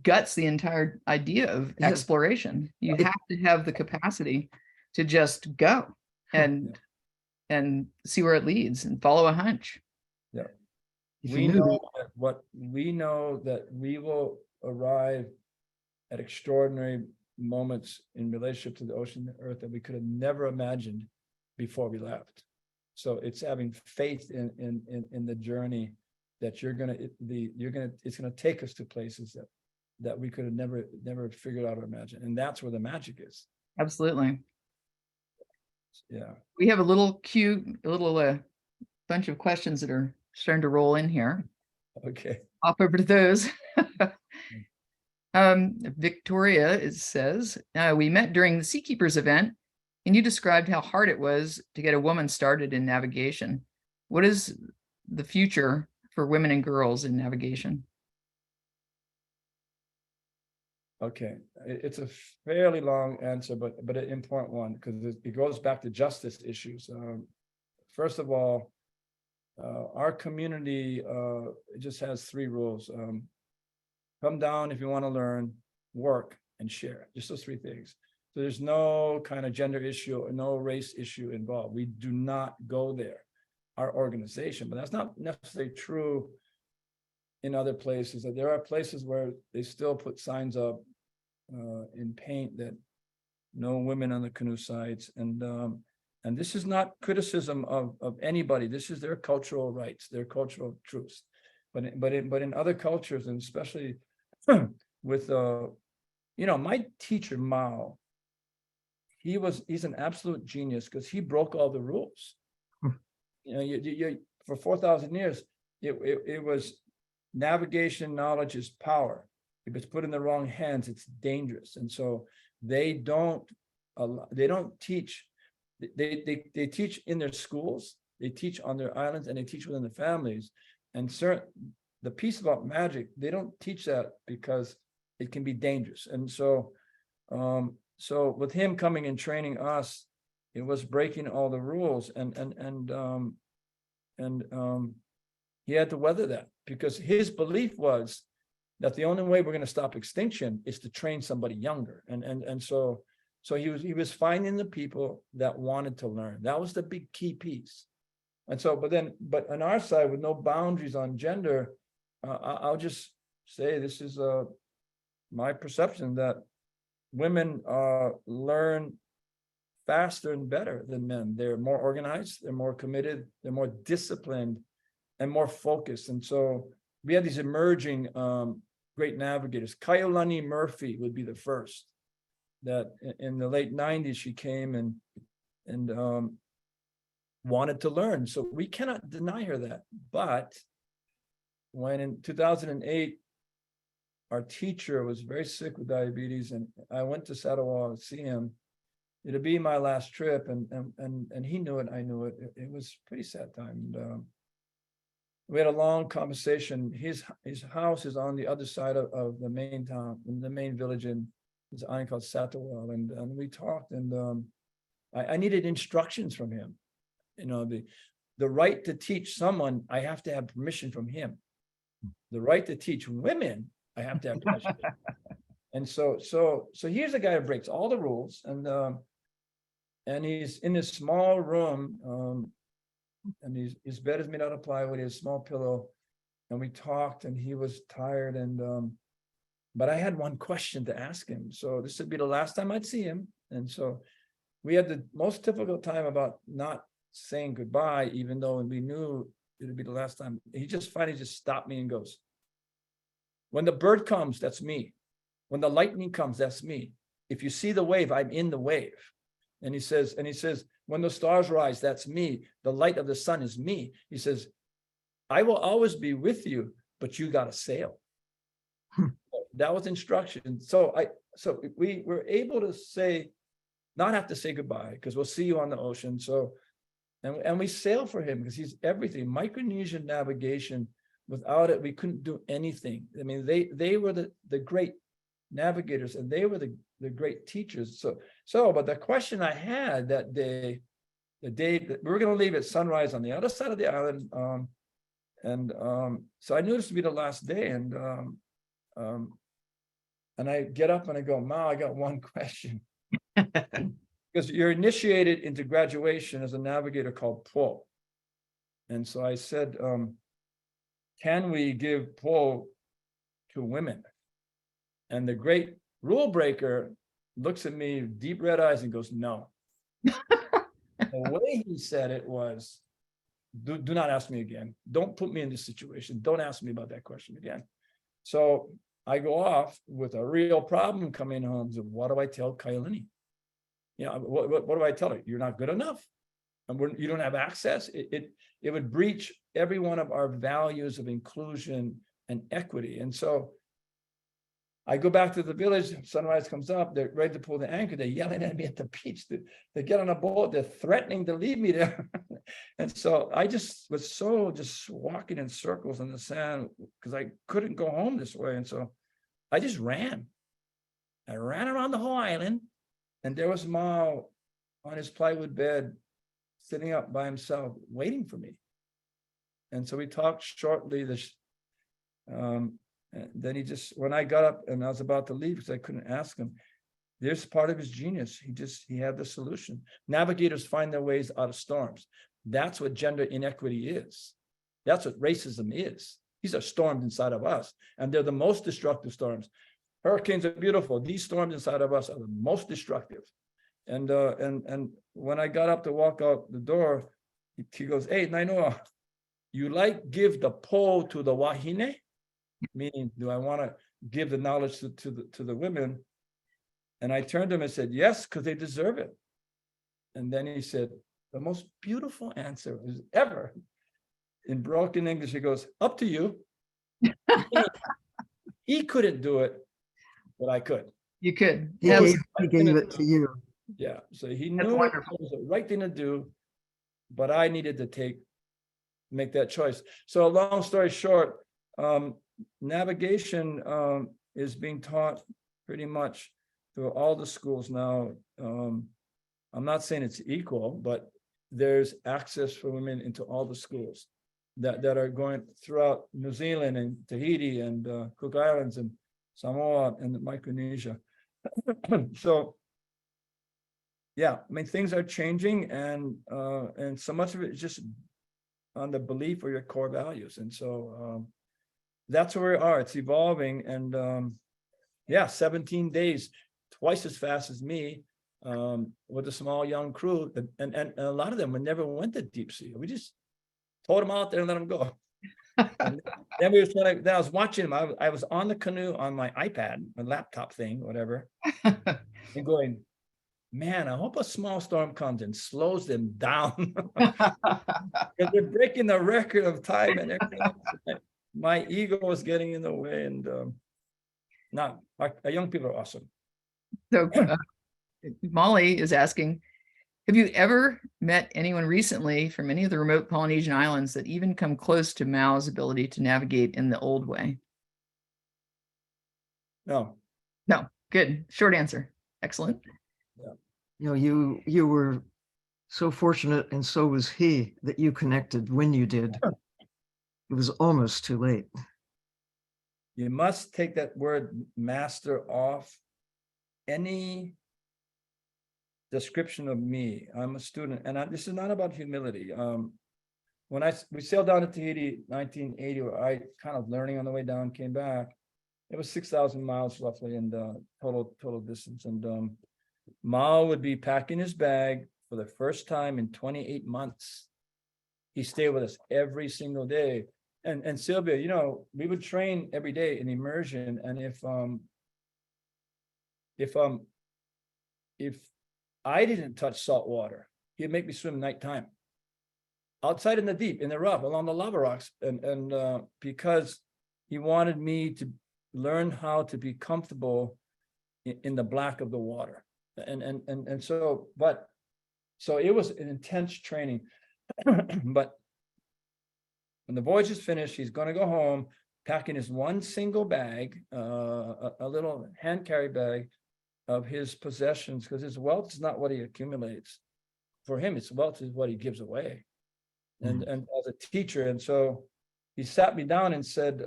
guts the entire idea of exploration. You have to have the capacity to just go and see where it leads and follow a hunch. Yeah. If We you knew know that we will arrive at extraordinary moments in relationship to the ocean and the earth that we could have never imagined before we left. So it's having faith in the journey that it's gonna take us to places that we could have never figured out or imagined. And that's where the magic is. Absolutely. Yeah. We have a little bunch of questions that are starting to roll in here. Okay. Hop over to those. Victoria says, we met during the Seakeepers event, and you described how hard it was to get a woman started in navigation. What is the future for women and girls in navigation? Okay, it's a fairly long answer, but an important one, because it goes back to justice issues. First of all, our community just has 3 rules. Come down if you want to learn, work, and share. Just those 3 things. So there's no kind of gender issue or no race issue involved. We do not go there, our organization, but that's not necessarily true in other places. That there are places where they still put signs up in paint that no women on the canoe sides, and this is not criticism of anybody. This is their cultural rights, their cultural truths. But in other cultures, and especially with my teacher Mao, he's an absolute genius because he broke all the rules. You for 4,000 years, it was navigation knowledge is power. If it's put in the wrong hands, it's dangerous. And so they don't teach. They teach in their schools, they teach on their islands, and they teach within the families. And the piece about magic, they don't teach that because it can be dangerous. And so with him coming and training us, it was breaking all the rules, and he had to weather that, because his belief was that the only way we're going to stop extinction is to train somebody younger. And so he was finding the people that wanted to learn. That was the big key piece. And so, but on our side, with no boundaries on gender, I'll just say this is my perception that women learn faster and better than men. They're more organized, they're more committed, they're more disciplined, and more focused. And so we have these emerging great navigators. Kailani Murphy would be the first. That in the late 90s, she came and wanted to learn. So we cannot deny her that. But when in 2008, our teacher was very sick with diabetes, and I went to Satawal to see him. It'd be my last trip, and he knew it, I knew it. It was a pretty sad time. And we had a long conversation. His house is on the other side of the main town, in the main village in this island called Satawal, and we talked, and I needed instructions from him. The right to teach someone, I have to have permission from him. The right to teach women, I have to have permission. And so here's a guy who breaks all the rules, and he's in this small room, and his bed is made out of plywood. He has a small pillow, and we talked, and he was tired, but I had one question to ask him. So this would be the last time I'd see him, and so we had the most difficult time about not saying goodbye, even though we knew it would be the last time. He finally just stopped me and goes, "When the bird comes, that's me. When the lightning comes, that's me. If you see the wave, I'm in the wave." And he says, "When the stars rise, that's me. The light of the sun is me." He says, "I will always be with you, but you got to sail." That was instruction. So we were able to not have to say goodbye, because we'll see you on the ocean. So, and we sail for him because he's everything. Micronesian navigation, without it, we couldn't do anything. I mean, they were the great navigators, and they were the great teachers. But the question I had that day, the day that we were going to leave at sunrise on the other side of the island, so I knew this would be the last day, and I get up and I go, Ma, I got one question. Because you're initiated into graduation as a navigator called Po. And so I said, can we give Po to women? And the great rule breaker looks at me, deep red eyes, and goes, no. The way he said it was, do not ask me again. Don't put me in this situation. Don't ask me about that question again. So I go off with a real problem coming home. So what do I tell Kailini? You know, what do I tell her? You're not good enough, and you don't have access. It would breach every one of our values of inclusion and equity. And so I go back to the village. Sunrise comes up. They're ready to pull the anchor. They're yelling at me at the beach. They get on a boat. They're threatening to leave me there. And so I just was just walking in circles in the sand because I couldn't go home this way. And so I just ran. I ran around the whole island. And there was Mao on his plywood bed, sitting up by himself, waiting for me. And so we talked shortly. Then he just, when I got up and I was about to leave, because I couldn't ask him, there's part of his genius. He had the solution. Navigators find their ways out of storms. That's what gender inequity is. That's what racism is. These are storms inside of us, and they're the most destructive storms. Hurricanes are beautiful. These storms inside of us are the most destructive. And when I got up to walk out the door, he goes, hey, Nainoa, you give the po to the wahine? Meaning, do I want to give the knowledge to the women? And I turned to him and said, yes, because they deserve it. And then he said, the most beautiful answer ever. In broken English, he goes, up to you. He couldn't do it, but I could. You could. He gave it to you. Yeah. So he knew it was the right thing to do, but I needed to make that choice. So long story short, navigation is being taught pretty much through all the schools now. I'm not saying it's equal, but there's access for women into all the schools that are going throughout New Zealand and Tahiti and Cook Islands and Samoa and Micronesia. So, yeah, I mean, things are changing, and so much of it is just on the belief or your core values. And so that's where we are. It's evolving, and 17 days, twice as fast as me, with a small young crew, and a lot of them never went to deep sea. We just told them out there and let them go. And then I was watching them. I was on the canoe on my iPad, my laptop thing, whatever, and going, man, I hope a small storm comes and slows them down. Because they're breaking the record of time and everything. My ego was getting in the way, and our young people are awesome. So Molly is asking, have you ever met anyone recently from any of the remote Polynesian islands that even come close to Mao's ability to navigate in the old way? No. No. Good. Short answer. Excellent. Yeah. You know, you were so fortunate, and so was he, that you connected when you did. It was almost too late. You must take that word master off any description of me. I'm a student, and this is not about humility. When we sailed down to Tahiti 1980, where I kind of learning on the way down, came back. It was 6,000 miles roughly, and total distance. And Mao would be packing his bag for the first time in 28 months. He stayed with us every single day. And Sylvia, you know, we would train every day in immersion, and if I didn't touch salt water, he'd make me swim nighttime outside in the deep, in the rough, along the lava rocks, and because he wanted me to learn how to be comfortable in the black of the water. And so, but, so it was an intense training. But when the voyage is finished, he's going to go home, packing his one single bag, a little hand carry bag of his possessions, because his wealth is not what he accumulates. For him, his wealth is what he gives away. And as a teacher, and so he sat me down and said,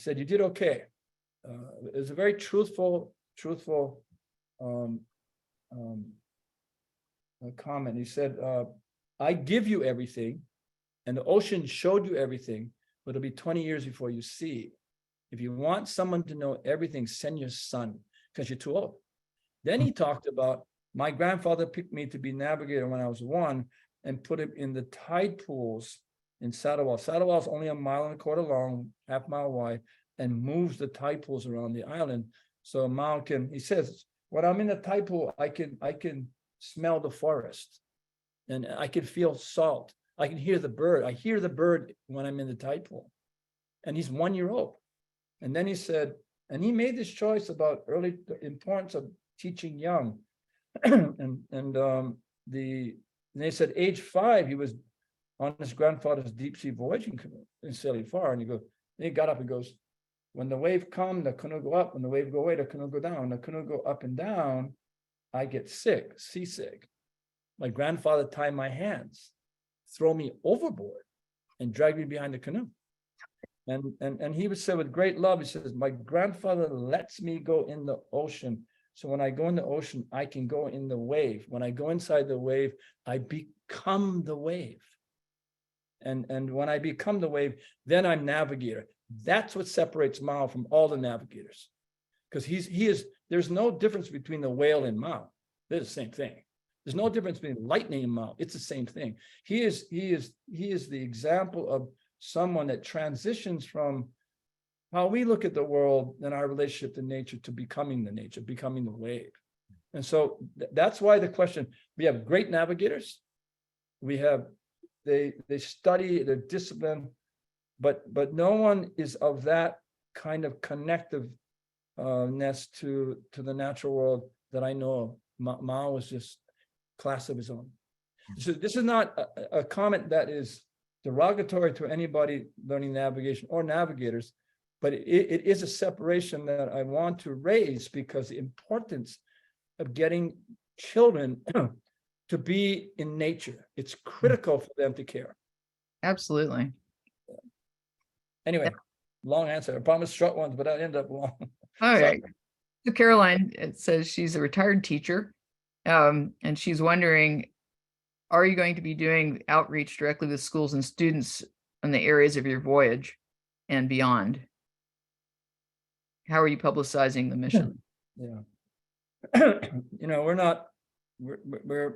you did okay. It was a very truthful comment. He said, I give you everything, and the ocean showed you everything, but it'll be 20 years before you see. If you want someone to know everything, send your son, because you're too old. Then he talked about, my grandfather picked me to be navigator when I was 1 and put him in the tide pools in Saddlewall. Saddlewall is only 1.25 miles long, half-mile wide, and moves the tide pools around the island. So Mao can, he says, when I'm in the tide pool, I can smell the forest, and I can feel salt. I can hear the bird. I hear the bird when I'm in the tide pool. And he's 1 year old. And then he said, and he made this choice about the importance of teaching young. And they said age 5, he was on his grandfather's deep sea voyaging canoe and sailing far. And he got up and goes, when the wave come, the canoe go up. When the wave go away, the canoe go down. When the canoe go up and down, I get seasick. My grandfather tied my hands, throw me overboard, and drag me behind the canoe. And he would say with great love, he says, my grandfather lets me go in the ocean. So when I go in the ocean, I can go in the wave. When I go inside the wave, I become the wave. And when I become the wave, then I'm navigator. That's what separates Mao from all the navigators. Because there's no difference between the whale and Mao. They're the same thing. There's no difference between lightning and Mao. It's the same thing. He is the example of someone that transitions from how we look at the world and our relationship to nature to becoming the nature, becoming the wave. And so that's why the question, we have great navigators. We have, they study, they're disciplined, but no one is of that kind of connectiveness to the natural world that I know of. Mao was just class of his own. So this is not a comment that is derogatory to anybody learning navigation or navigators, but it is a separation that I want to raise, because the importance of getting children to be in nature, it's critical for them to care. Absolutely. Anyway, long answer. I promised short ones, but I end up long. All right. So Caroline, it says she's a retired teacher, and she's wondering, are you going to be doing outreach directly with schools and students in the areas of your voyage and beyond? How are you publicizing the mission? Yeah. We're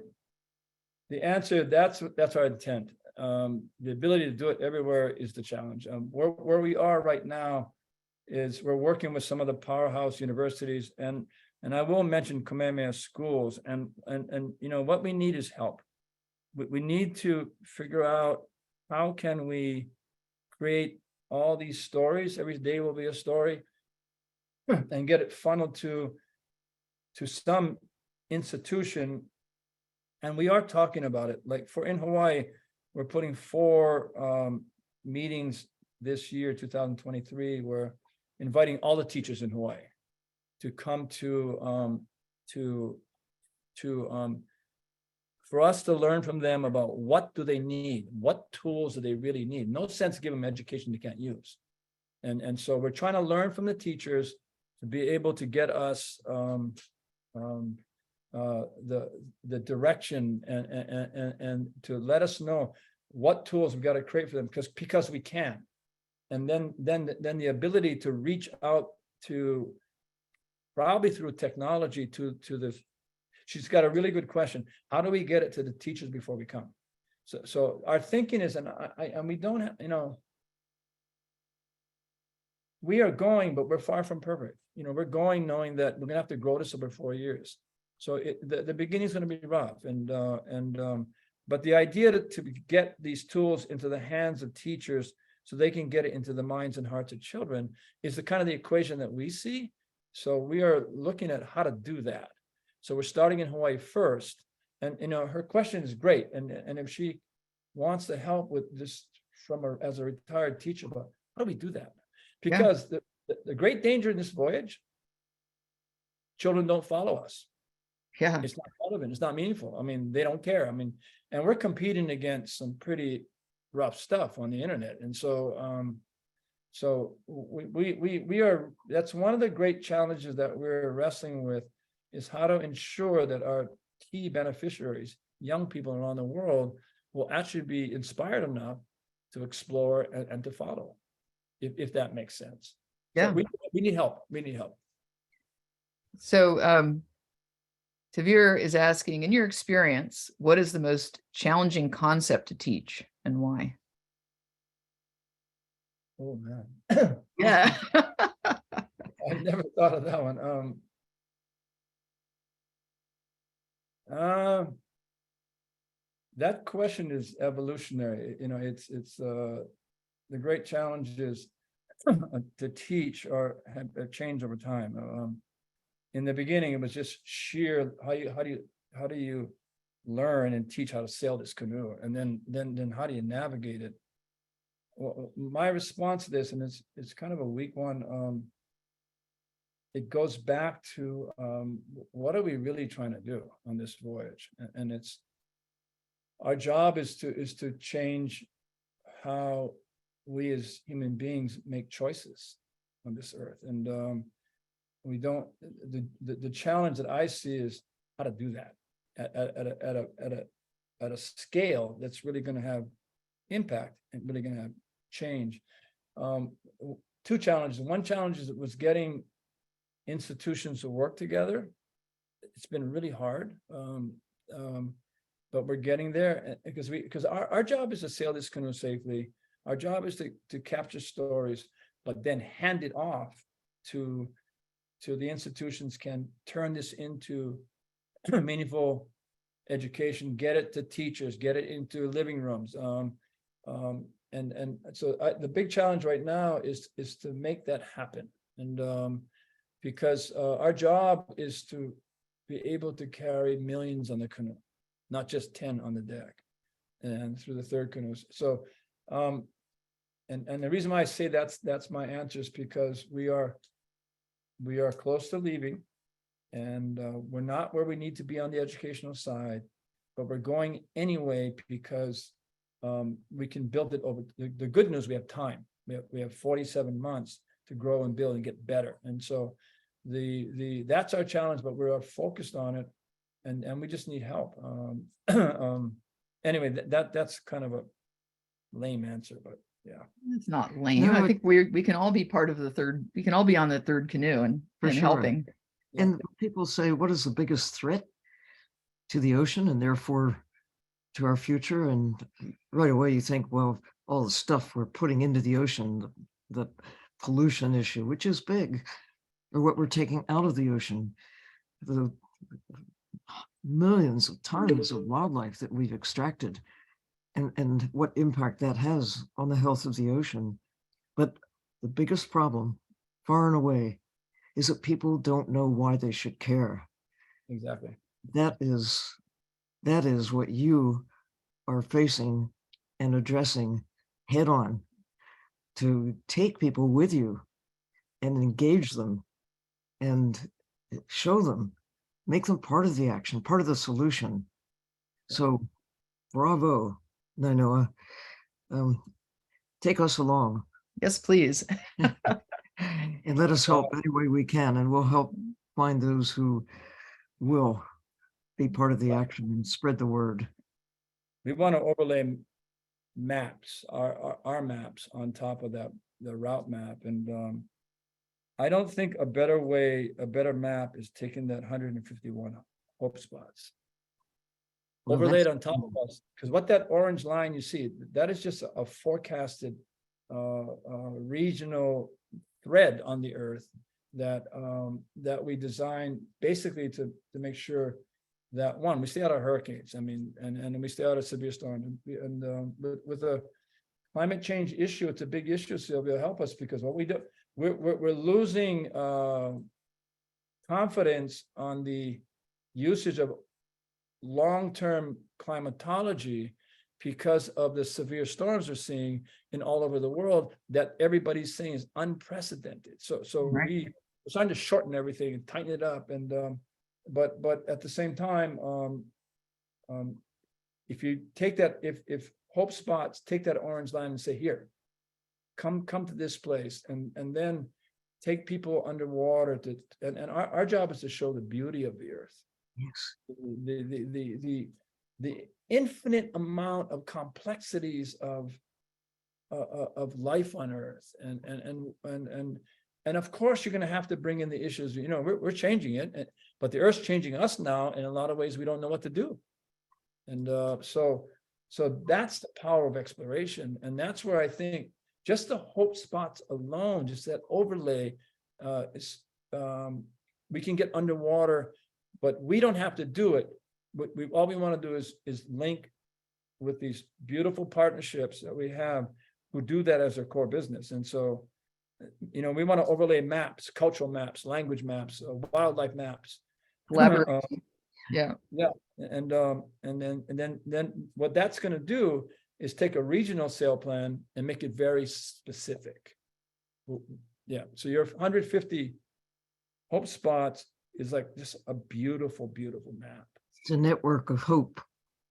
the answer, that's our intent. The ability to do it everywhere is the challenge. Where we are right now is we're working with some of the powerhouse universities, and I will mention Kamehameha schools, and what we need is help. We need to figure out, how can we create all these stories? Every day will be a story, and get it funneled to some institution. And we are talking about it. Like in Hawaii, we're putting 4 meetings this year, 2023. We're inviting all the teachers in Hawaii to come for us to learn from them about what do they need, what tools do they really need. No sense give them education they can't use. And so we're trying to learn from the teachers to be able to get us the direction and to let us know what tools we've got to create for them, because we can. And then the ability to reach out to, probably through technology, to the, she's got a really good question. How do we get it to the teachers before we come? So our thinking is, and we don't have, we are going, but we're far from perfect. We're going knowing that we're gonna have to grow this over 4 years. So the beginning is going to be rough, but the idea to get these tools into the hands of teachers so they can get it into the minds and hearts of children, is the kind of the equation that we see. So we are looking at how to do that. So we're starting in Hawaii first. And her question is great. And if she wants to help with this as a retired teacher, but how do we do that? Because the great danger in this voyage, children don't follow us. Yeah. It's not relevant. It's not meaningful. I mean, they don't care. I mean, and we're competing against some pretty rough stuff on the internet. And so, we are, that's one of the great challenges that we're wrestling with, is how to ensure that our key beneficiaries, young people around the world, will actually be inspired enough to explore and to follow, if that makes sense. Yeah. So we need help. We need help. So Tavir is asking, in your experience, what is the most challenging concept to teach and why? Oh man. Yeah. I've never thought of that one. That question is evolutionary. It's the great challenge is to teach or have changed over time. In the beginning, it was just sheer how do you learn and teach how to sail this canoe, and then how do you navigate it? Well, my response to this, and it's kind of a weak one. It goes back to what are we really trying to do on this voyage? And it's our job is to change how we as human beings make choices on this earth. And we don't. The challenge that I see is how to do that at a scale that's really going to have impact and really going to have change. Two challenges. One challenge was getting institutions to work together. It's been really hard, but we're getting there because our job is to sail this canoe safely. Our job is to capture stories, but then hand it off to the institutions can turn this into meaningful education, get it to teachers, get it into living rooms. And so the big challenge right now is to make that happen. And because our job is to be able to carry millions on the canoe, not just 10 on the deck and through the third canoes. So, and the reason why I say that's my answer is because we are close to leaving, and we're not where we need to be on the educational side, but we're going anyway because we can build it over. The good news, we have time. We have 47 months to grow and build and get better. And so that's our challenge, but we're focused on it, and we just need help. Anyway, that's kind of a lame answer, but yeah. It's not lame. No, I think we can all be part of the third. We can all be on the third canoe and sure. helping. And people say, what is the biggest threat to the ocean and therefore to our future? And right away you think, well, all the stuff we're putting into the ocean, the pollution issue, which is big, or what we're taking out of the ocean, the millions of tons of wildlife that we've extracted, and what impact that has on the health of the ocean. But the biggest problem, far and away, is that people don't know why they should care. Exactly. That is what you are facing and addressing head on, to take people with you and engage them and show them, make them part of the action, part of the solution. So bravo, Nainoa. Take us along. Yes, please. And let us help any way we can, and we'll help find those who will be part of the action and spread the word. We want to overlay maps, our maps on top of the route map. And I don't think a better map is taking that 151 hope spots, Well, overlaid on top of us. Because what that orange line you see, that is just a forecasted regional thread on the earth that we designed basically to make sure that, one, we stay out of hurricanes. I mean, and we stay out of severe storms, and with climate change issue, it's a big issue, Sylvia, help us, because what we do, we're losing confidence on the usage of long-term climatology because of the severe storms we're seeing in all over the world that everybody's saying is unprecedented. So Right. we're trying to shorten everything and tighten it up. And but at the same time, if you take that, if Hope Spots take that orange line and say, here, come to this place, and then take people underwater and our job is to show the beauty of the earth. Yes. The infinite amount of complexities of life on Earth, and of course you're going to have to bring in the issues. You know, we're changing it, but the Earth's changing us now. In a lot of ways, we don't know what to do, and so that's the power of exploration, and that's where I think just the Hope Spots alone, just that overlay, we can get underwater, but we don't have to do it. All we want to do is link with these beautiful partnerships that we have who do that as their core business. And so, you know, we want to overlay maps, cultural maps, language maps, wildlife maps. Collaboration. Yeah. And then what that's going to do is take a regional sale plan and make it very specific. Yeah. So your 150 Hope Spots is like just a beautiful, beautiful map. It's a network of hope,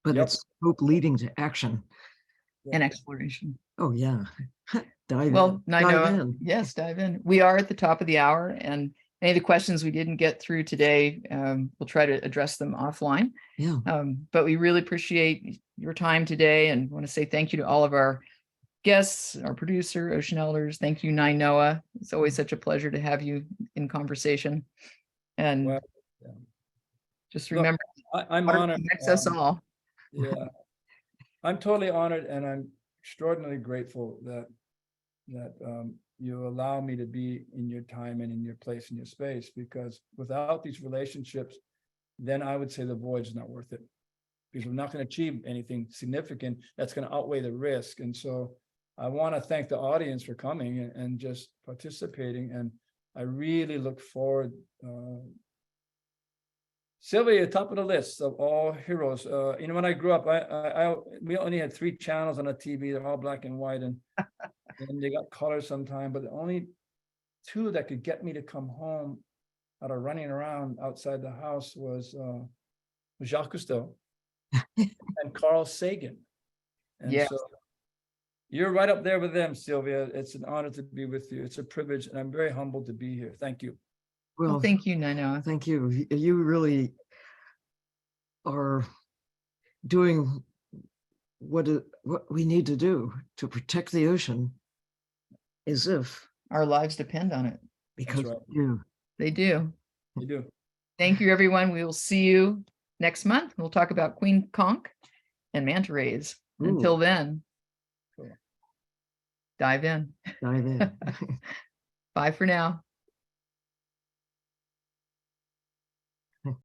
but Yep. it's hope leading to action. And exploration. Oh, yeah. Dive Well, in. Dive Nainoa, in. yes, dive in. We are at the top of the hour, and any of the questions we didn't get through today, we'll try to address them offline. Yeah. But we really appreciate your time today, and want to say thank you to all of our guests, our producer, Ocean Elders. Thank you, Nainoa. It's always such a pleasure to have you in conversation. And Well, yeah. just Look, remember, I'm water honored. connects us all. Yeah, I'm totally honored, and I'm extraordinarily grateful that you allow me to be in your time and in your place, in your space, because without these relationships, then I would say the voyage is not worth it, because we're not going to achieve anything significant that's going to outweigh the risk. And so I want to thank the audience for coming and just participating, and I really look forward. Sylvia, top of the list of all heroes. You know, when I grew up, we only had 3 channels on the TV. They're all black and white, and they got color sometime. But the only 2 that could get me to come home out of running around outside the house was Jacques Cousteau and Carl Sagan. And Yeah. so you're right up there with them, Sylvia. It's an honor to be with you. It's a privilege, and I'm very humbled to be here. Thank you. Well, thank you, Nainoa. Thank you. You really are doing what we need to do to protect the ocean, as if Our lives depend on it. because right. of you. They do. You do. Thank you, everyone. We will see you next month. We'll talk about queen conch and manta rays. Ooh. Until then, Cool. dive in. Dive in. Bye for now.